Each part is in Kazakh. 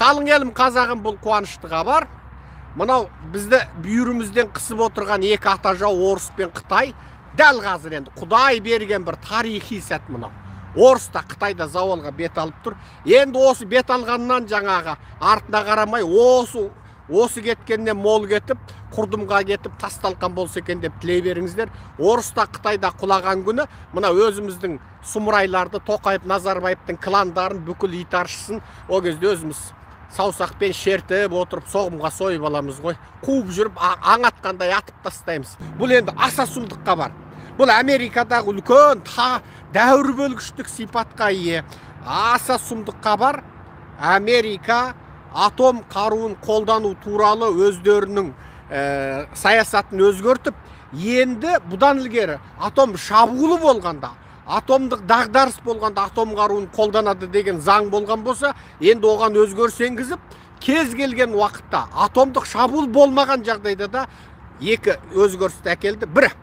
Қалың елім қазағым, бұл қуанышты хабар. Мынау бізді бүйірімізден қысып отырған екі ата жау Орыс пен Қытай дәл қазір енді Құдай берген бір тарихи сәт мынау. Орыс та Қытайда зауалға бет алып тұр. Енді осы бет алғаннан жаңағы артына қарамай осы кеткеннен мол кетіп, құрдымға кетіп, тасталқан болса екен деп тілей беріңіздер. Орыс та Қытайда құлаған күні мына өзіміздің сұмырайларды, Тоқаев, Назарбаевтың кландарын бүкіл итаршысын о кезде өзіміз саусақпен шертіп отырып соғымға сойып аламыз ғой. Қуып жүріп аң атқандай атып тастаймыз. Бұл енді аса сұмдыққа бар. Бұл Америкадағы үлкен дәуір бөлгіштік сипатқа ие. Аса сұмдыққа бар. Америка атом қаруын қолдану туралы өздерінің саясатын өзгертіп, енді бұдан ілгері атом шабуылы болғанда, атомдық дағдарыс болғанда атом қаруын қолданады деген заң болған болса, енді оған өзгеріс енгізіп, кез келген уақытта атомдық шабуыл болмаған жағдайда да екі өзгерісті әкелді. Бірі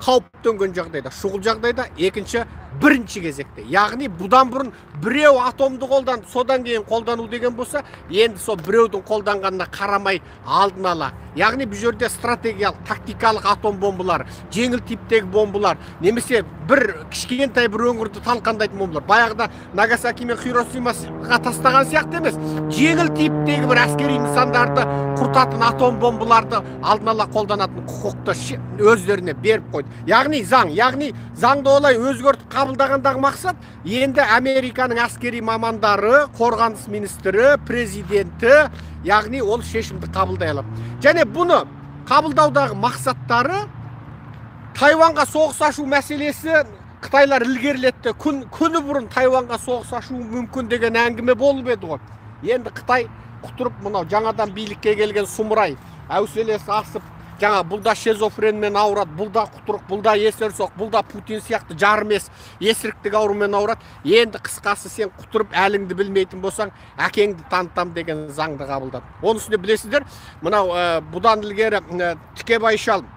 қауіп төнген жағдайда, шұғыл жағдайда, екінші бірінші кезекте. Яғни бұдан бұрын біреу атомды қолданып, содан кейін қолдану деген болса, енді сол біреудің қолданғанына қарамай алдын ала. Яғни бұл жерде стратегиялық, тактикалық атом бомбалар, жеңіл типтегі бомбалар, немесе бір кішкентай бір өңірді талқандайтын бомбалар. Баяғыда Нагасаки мен Хиросимаға тастаған сияқты емес, жеңіл типтегі бір әскери нысандарды құртатын атом бомбаларды алдын ала қолданатын құқықты өздеріне беріп қойды. Яғни заңды олай өзгертіп қабылдағандағы мақсат, енді Американың әскери мамандары, қорғаныс министрі, президенті, яғни ол шешімді қабылдай алады. Және бұны қабылдаудағы мақсаттары Тайванға соғыс ашу мәселесі Қытайлар ілгерілетті. Күні бұрын Тайванға соғыс ашу мүмкін деген әңгіме болып еді ғой. Енді Қытай құтырып мынау жаңадан билікке келген сұмырай әуселесі асып, жаңа бұлда шизофренмен ауырады, бұлда құтырық, бұлда есерсоқ, бұлда Путин сияқты жармес есіріктік аурумен ауырады. Енді қысқасы сен құтырып әліңді білмейтін болсаң, әкеңді танытам деген заңды қабылдады. Оның үстіне білесіздер, мынау бұдан ілгері Тікебайшал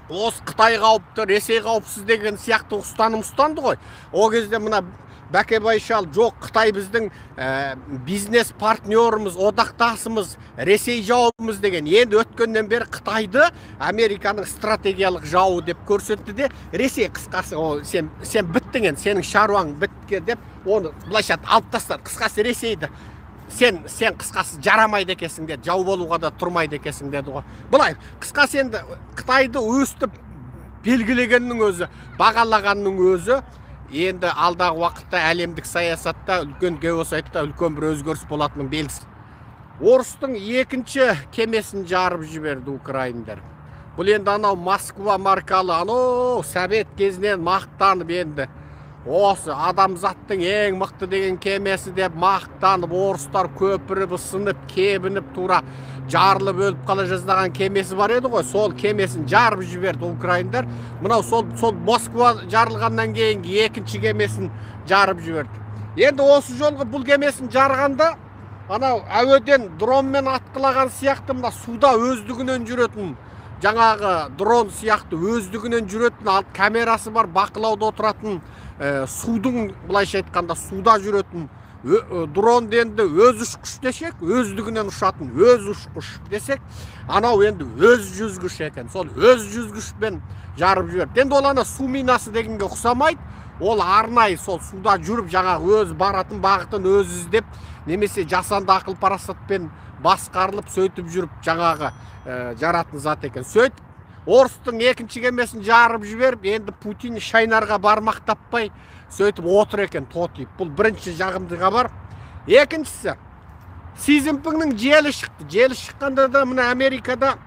осы Қытай қауіпті, Ресей қауіпсіз деген сияқты ұстаным ұстанды ғой. О кезде мына Бәкебайшал жоқ, Қытай біздің бизнес партнеріміз, одақтасымыз, Ресей жауымыз деген. Енді өткеннен бері Қытайды Американың стратегиялық жауы деп көрсетті де, Ресей қысқасы, сен біттің енді, сенің шаруаң бітке деп, оны былайша алып тастады. Қысқасы Ресейді сен қысқасы жарамайды екенсің деді, жау болуға да тұрмайды екенсің деді ғой. Былай, қысқасы енді Қытайды өстіп белгілегеннің өзі, бағалағанның өзі, енді алдағы уақытта әлемдік саясатта үлкен геосайтта үлкен бір өзгеріс болатының белгісі. Орыстың екінші кемесін жарып жіберді украиндар. Бұл енді анау Москва маркалы, анау Совет кезінен мақтанып енді осы адамзаттың ең мықты деген кемесі деп мақтанып, орыстар көпіріп, сынып, кебініп, тура жарылып өліп қала жаздаған кемесі бар еді ғой, сол кемесін жарып жіберді украиндар. Мынау сол Москва жарылғаннан кейінгі екінші кемесін жарып жіберді. Енді осы жолғы бұл кемесін жарғанда, анау әуеден дронмен атқылаған сияқты мына суда өздігінен жүретін, жаңағы дрон сияқты өздігінен жүретін, алып камерасы бар, бақылауда отыратын, судың, былайша айтқанда суда жүретін дрон енді өз ұшқыш десек, өздігінен ұшатын өз ұшқыш десек, анау енді өз жүзгіш екен. Сол өз жүзгішпен жарып жіберді. Енді ол ана су минасы дегенге ұқсамайды. Ол арнайы сол суда жүріп, жаңағы өз баратын бағытын өз іздеп, немесе жасанды ақыл парасатпен басқарылып, сөйтіп жүріп, жаңағы жаратын зат екен. Сөйтіп Орыстың екінші кемесін жарып жіберіп, енді Путин шайнарға бармақ таппай, сөйтіп отыр екен тотиып. Бұл бірінші жағымды хабар. Екіншісі, Си Цзиньпиннің желі шықты. Желі шыққанда да мына Америкада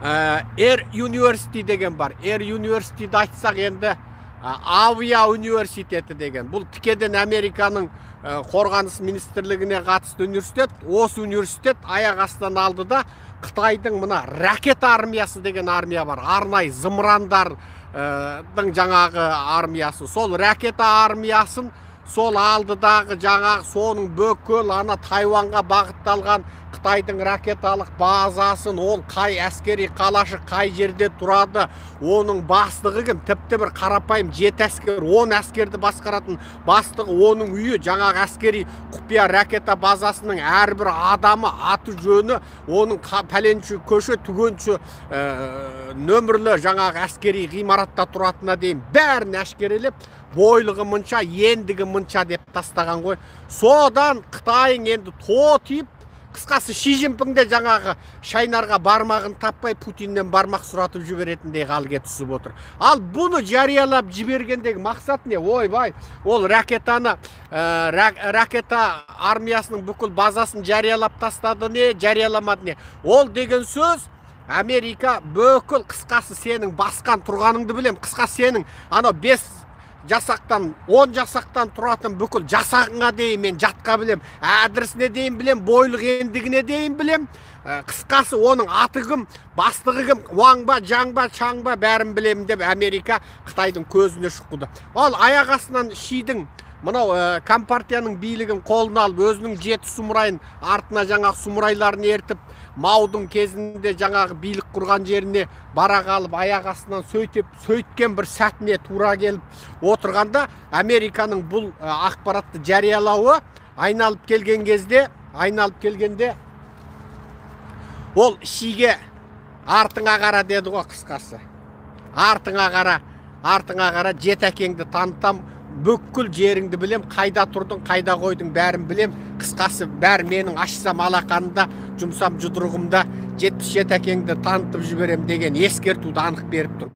Air University деген бар. Air University'ді айтсақ енді Авиа университеті деген. Бұл тікеден Американың қорғаныс министрлігіне қатысты университет. Осы университет аяқ астынан алды да Қытайдың мына ракета армиясы деген армия бар. Арнай зымырандардың жаңағы армиясы. Сол ракета армиясын сол алдыдағы жаңағы соның бөкөл ана Тайванға бағытталған Қытайдың ракеталық базасын, ол қай әскери қалашы қай жерде тұрады, оның бастығы кім, тіпті бір қарапайым 7 әскер, 10 әскерді басқаратын бастығы, оның үйі, жаңағы әскери құпия ракета базасының әрбір адамы, аты жөні, оның пәленші көше, түгенші нөмірлі жаңағы әскери ғимаратта тұратына дейін бәрін әшкерелеп, бойлығы мұнша, ендігі мұнша деп тастаған ғой. Содан Қытайың енді тотиып, қысқасы Ши Цзиньпинде жаңағы шайнарға бармағын таппай Путиннен бармақ сұратып жіберетіндей халге түсіп отыр. Ал бұны жариялап жібергендегі мақсат не? Ойбай, ол ракета армиясының бүкіл базасын жариялап тастады не, жарияламады не? Ол деген сөз Америка бүкіл, қысқасы сенің басқан тұрғаныңды білем, қысқасы сенің анау 5 жасақтан, 10 жасақтан тұратын бүкіл жасағыңа дейін мен жатқа білем, әдірісіне дейін білем, бойлық ендігіне дейін білем. Қысқасы оның аты кім, бастығы кім, Уаң ба, Жаң ба, Чаң ба, бәрін білем деп Америка Қытайдың көзіне шыққыды. Ал аяқ астынан Шидің мынау компартияның билігін қолына алып, өзінің 7 сұмырайын артына жаңағы сұмырайларын ертіп, Маудың кезінде жаңағы билік құрған жеріне бара қалып, аяқ астынан сөйткен бір сәтіне тура келіп отырғанда, Американың бұл ақпаратты жариялауы айналып келгенде, ол Шиге артыңа қара деді ғой, қысқасы. Артыңа қара, жетәкеңді танытам, бүкіл жеріңді білем, қайда тұрдың, қайда қойдың, бәрін білем. Қысқасы, бәрі менің ашсам алақанында, жұмсам жұдырығымда 77 әкеңді танытып жіберем деген ескертуді анық беріп тұр.